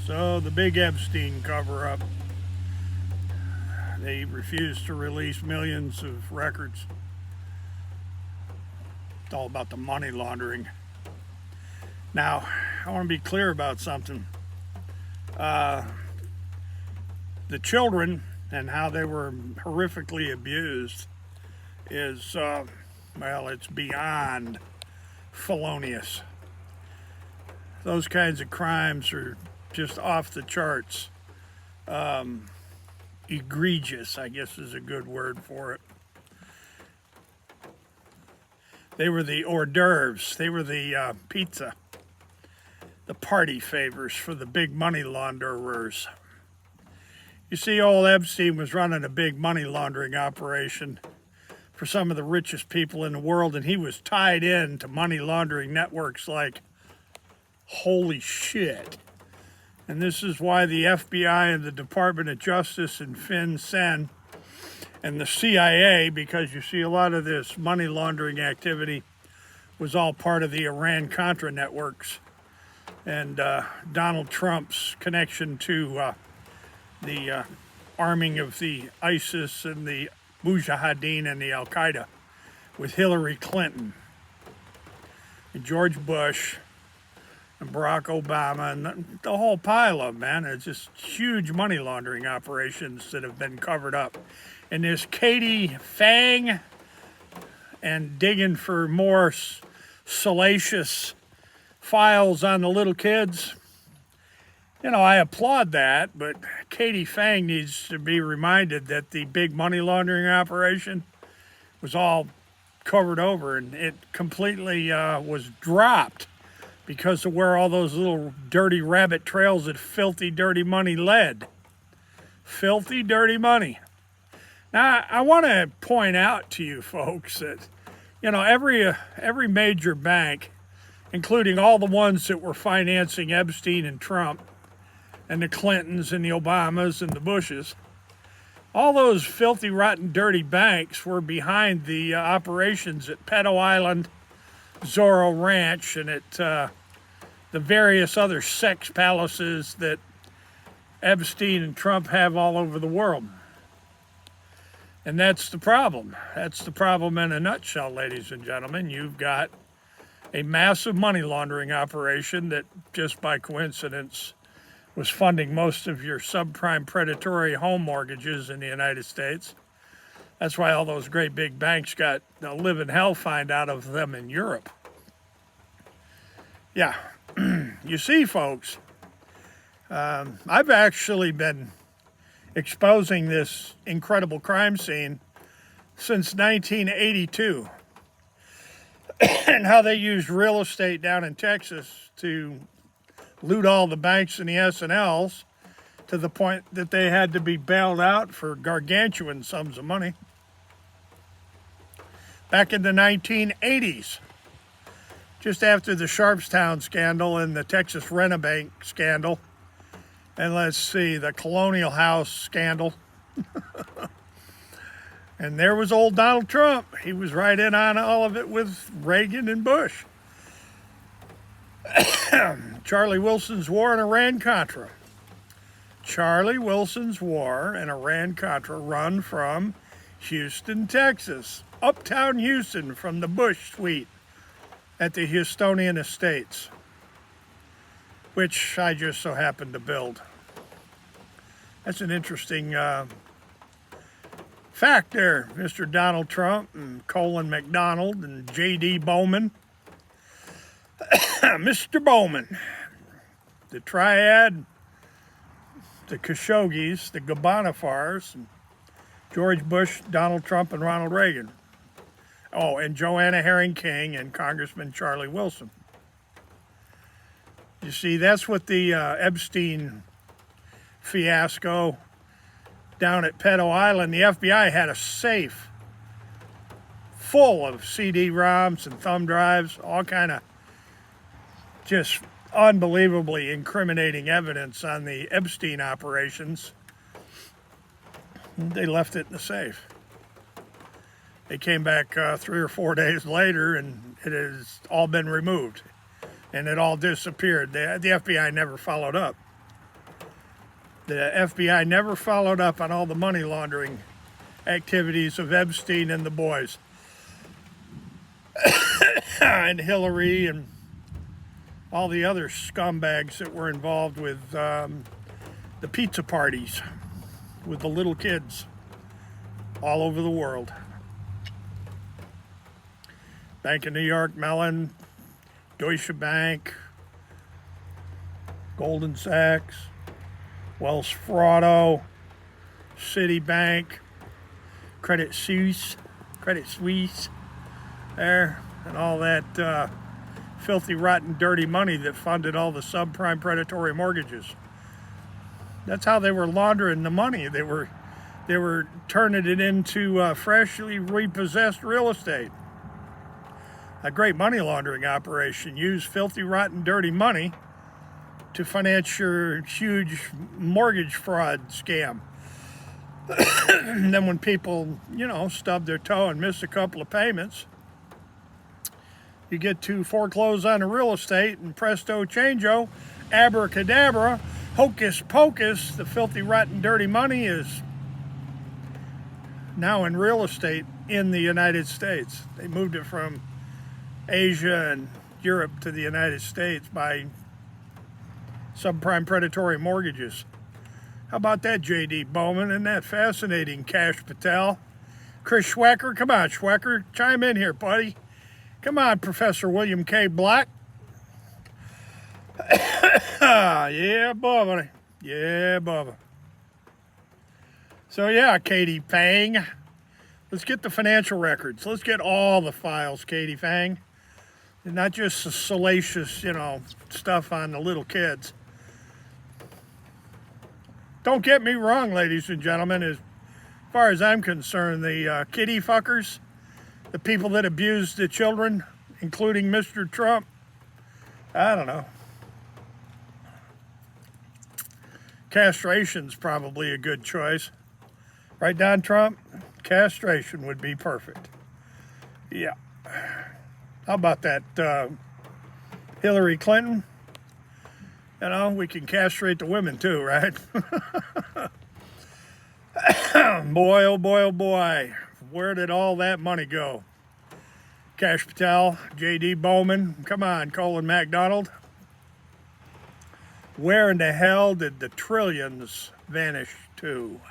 So the big Epstein cover-up. They refused to release millions of records. It's all about the money laundering. Now, I want to be clear about something. The children and how they were horrifically abused is, it's beyond felonious. Those kinds of crimes are just off the charts. Egregious, I guess is a good word for it. They were the hors d'oeuvres. They were the pizza, the party favors for the big money launderers. You see, old Epstein was running a big money laundering operation for some of the richest people in the world, and he was tied in to money laundering networks like holy shit. And this is why the FBI and the Department of Justice and FinCEN and the CIA, because you see a lot of this money laundering activity was all part of the Iran-Contra networks and Donald Trump's connection to the arming of the ISIS and the Mujahideen and the Al-Qaeda with Hillary Clinton and George Bush and Barack Obama and the whole pile of them, man. It's just huge money laundering operations that have been covered up. And this Katie Fang and digging for more salacious files on the little kids. You know, I applaud that, but Katie Fang needs to be reminded that the big money laundering operation was all covered over and it completely was dropped because of where all those little dirty rabbit trails of filthy, dirty money led. Filthy, dirty money. Now, I want to point out to you folks that, you know, every major bank, including all the ones that were financing Epstein and Trump, and the Clintons and the Obamas and the Bushes, all those filthy, rotten, dirty banks were behind the operations at Pedo Island, Zorro Ranch, and at the various other sex palaces that Epstein and Trump have all over the world. And that's the problem. That's the problem in a nutshell, ladies and gentlemen. You've got a massive money laundering operation that just by coincidence was funding most of your subprime predatory home mortgages in the United States. That's why all those great big banks got the living hell fined out of them in Europe. Yeah, you see, folks, I've actually been exposing this incredible crime scene since 1982 and how they used real estate down in Texas to loot all the banks and the S&Ls to the point that they had to be bailed out for gargantuan sums of money. Back in the 1980s, just after the Sharpstown scandal and the Texas Rent-A-Bank scandal, and let's see, the Colonial House scandal. And there was old Donald Trump. He was right in on all of it with Reagan and Bush. Charlie Wilson's war in Iran-Contra. Charlie Wilson's war in Iran-Contra run from Houston, Texas. Uptown Houston from the Bush suite at the Houstonian Estates, which I just so happened to build. That's an interesting fact there, Mr. Donald Trump and Colin McDonald and J.D. Bowman. Mr. Bowman, the Triad, the Khashoggis, the Gabanafars, and George Bush, Donald Trump, and Ronald Reagan. Oh, and Joanna Herring King and Congressman Charlie Wilson. You see, that's what the Epstein fiasco down at Pedo Island. The FBI had a safe full of CD-ROMs and thumb drives, all kind of just unbelievably incriminating evidence on the Epstein operations. They left it in the safe. They came back 3 or 4 days later and it has all been removed and it all disappeared. The FBI never followed up. The FBI never followed up on all the money laundering activities of Epstein and the boys, and Hillary and all the other scumbags that were involved with the pizza parties with the little kids all over the world. Bank of New York Mellon, Deutsche Bank, Goldman Sachs, Wells Fargo, Citibank, Credit Suisse, there, and all that filthy, rotten, dirty money that funded all the subprime predatory mortgages. That's how they were laundering the money. They were turning it into freshly repossessed real estate. A great money laundering operation. Use filthy, rotten, dirty money to finance your huge mortgage fraud scam. And then when people, stub their toe and miss a couple of payments, you get to foreclose on the real estate, and presto changeo, abracadabra, hocus pocus, the filthy, rotten, dirty money is now in real estate in the United States. They moved it from Asia and Europe to the United States by subprime predatory mortgages. How about that, J.D. Bowman? Isn't that fascinating, Cash Patel? Chris Schwecker, come on, Schwecker, chime in here, buddy. Come on, Professor William K. Black. Yeah, Bubba. Yeah, Bubba. So, yeah, Katie Fang. Let's get the financial records. Let's get all the files, Katie Fang. And not just the salacious, stuff on the little kids. Don't get me wrong, ladies and gentlemen. As far as I'm concerned, the kitty fuckers, the people that abuse the children, including Mr. Trump, I don't know. Castration's probably a good choice. Right, Don Trump? Castration would be perfect. Yeah. How about that, Hillary Clinton? We can castrate the women too, right? Boy, oh boy, oh boy. Where did all that money go? Cash Patel, J.D. Bowman, come on, Colin MacDonald. Where in the hell did the trillions vanish to?